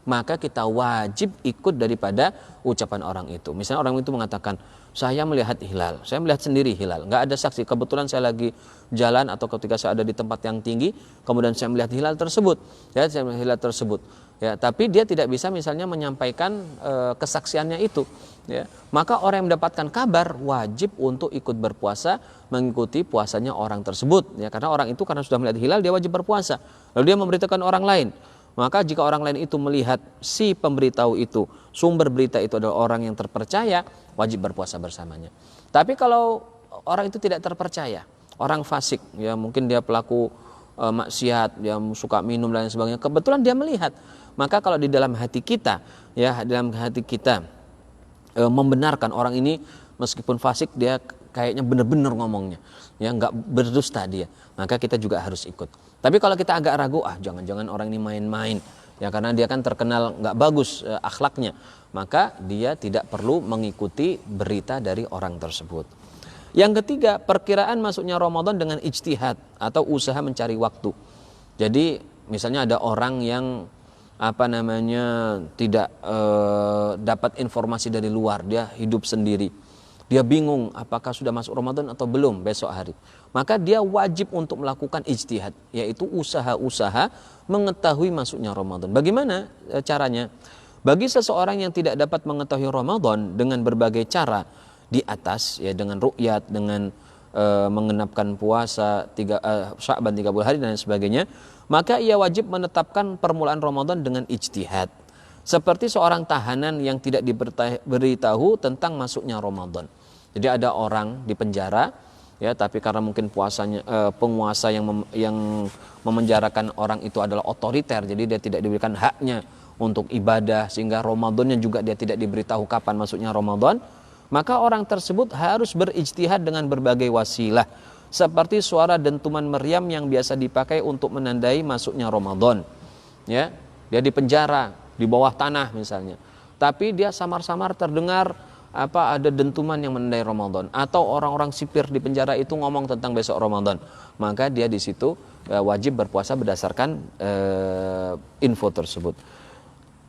maka kita wajib ikut daripada ucapan orang itu. Misalnya orang itu mengatakan, saya melihat hilal, saya melihat sendiri hilal, nggak ada saksi, kebetulan saya lagi jalan atau ketika saya ada di tempat yang tinggi, kemudian saya melihat hilal tersebut, ya saya melihat hilal tersebut, ya tapi dia tidak bisa misalnya menyampaikan kesaksiannya itu, ya maka orang yang mendapatkan kabar wajib untuk ikut berpuasa, mengikuti puasanya orang tersebut, ya karena orang itu karena sudah melihat hilal dia wajib berpuasa, lalu dia memberitakan orang lain. Maka jika orang lain itu melihat si pemberitahu itu, sumber berita itu adalah orang yang terpercaya, wajib berpuasa bersamanya. Tapi kalau orang itu tidak terpercaya, orang fasik, ya mungkin dia pelaku maksiat, dia suka minum dan sebagainya, kebetulan dia melihat, maka kalau di dalam hati kita, ya dalam hati kita membenarkan orang ini meskipun fasik, dia kayaknya benar-benar ngomongnya, ya nggak berdusta dia, maka kita juga harus ikut. Tapi kalau kita agak ragu, jangan-jangan orang ini main-main, ya karena dia kan terkenal nggak bagus akhlaknya, maka dia tidak perlu mengikuti berita dari orang tersebut. Yang ketiga, perkiraan masuknya Ramadan dengan ijtihad atau usaha mencari waktu. Jadi misalnya ada orang yang tidak dapat informasi dari luar, dia hidup sendiri. Dia bingung apakah sudah masuk Ramadan atau belum besok hari. Maka dia wajib untuk melakukan ijtihad, yaitu usaha-usaha mengetahui masuknya Ramadan. Bagaimana caranya? Bagi seseorang yang tidak dapat mengetahui Ramadan dengan berbagai cara di atas, ya dengan ru'yat, dengan mengenapkan puasa Sya'ban 30 hari dan sebagainya, maka ia wajib menetapkan permulaan Ramadan dengan ijtihad. Seperti seorang tahanan yang tidak diberitahu tentang masuknya Ramadan. Jadi ada orang di penjara, ya tapi karena mungkin penguasa yang memenjarakan orang itu adalah otoriter, jadi dia tidak diberikan haknya untuk ibadah, sehingga Ramadannya juga dia tidak diberitahu kapan masuknya Ramadan. Maka orang tersebut harus berijtihad dengan berbagai wasilah, seperti suara dentuman meriam yang biasa dipakai untuk menandai masuknya Ramadan. Ya, dia di penjara di bawah tanah misalnya, tapi dia samar-samar terdengar ada dentuman yang menandai Ramadan, atau orang-orang sipir di penjara itu ngomong tentang besok Ramadan, maka dia di situ wajib berpuasa berdasarkan info tersebut.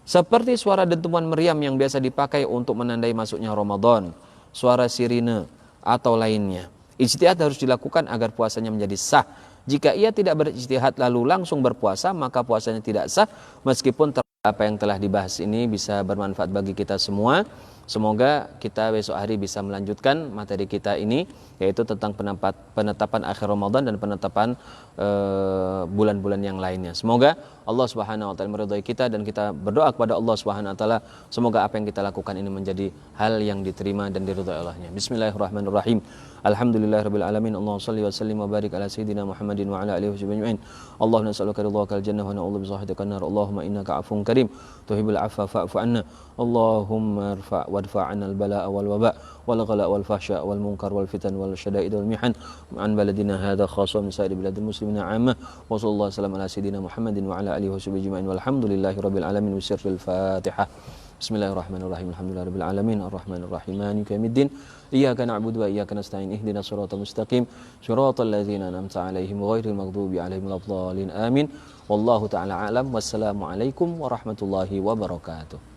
Seperti suara dentuman meriam yang biasa dipakai untuk menandai masuknya Ramadan, suara sirine atau lainnya. Ijtihad harus dilakukan agar puasanya menjadi sah. Jika ia tidak berijtihad lalu langsung berpuasa, maka puasanya tidak sah, meskipun apa yang telah dibahas ini bisa bermanfaat bagi kita semua. Semoga kita besok hari bisa melanjutkan materi kita ini, yaitu tentang penetapan akhir Ramadan dan penetapan bulan-bulan yang lainnya. Semoga Allah Subhanahu wa taala meridhai kita, dan kita berdoa kepada Allah Subhanahu wa taala semoga apa yang kita lakukan ini menjadi hal yang diterima dan diridhai Allahnya. Bismillahirrahmanirrahim. Alhamdulillahirabbil alamin. Allahumma shalli wa sallim wa barik ala sayidina Muhammadin wa ala alihi wasallam. Allahumma nas'aluka ridhakal jannah wa na'udzu bisakhatikan nar. Allahumma innaka 'afuwun karim tuhibbul 'afwa fa'fu 'anna. Allahumma irfa' wadfa' 'anna al-bala'a wal waba' wal ghala' wal fahsya' wal munkar wal fitan wal syada'id wal mihan an baladina hadha khassa min sa'iri biladil muslimina 'amma. Wa sallallahu alaihi ala sayidina Muhammadin wa ala alihi wasallam. Walhamdulillahirabbil alamin. Bisirril Fatihah. Bismillahirrahmanirrahim. Alhamdulillahirabbil alamin. Arrahmanir rahim. Maliki yaumiddin. Iyyaka na'budu wa iyyaka nasta'in. Ihdinas siratal mustaqim. Shiratal ladzina an'amta 'alaihim ghairil maghdubi 'alaihim waladdallin. Amin. Wallahu ta'ala a'lam. Wassalamu alaikum warahmatullahi wabarakatuh.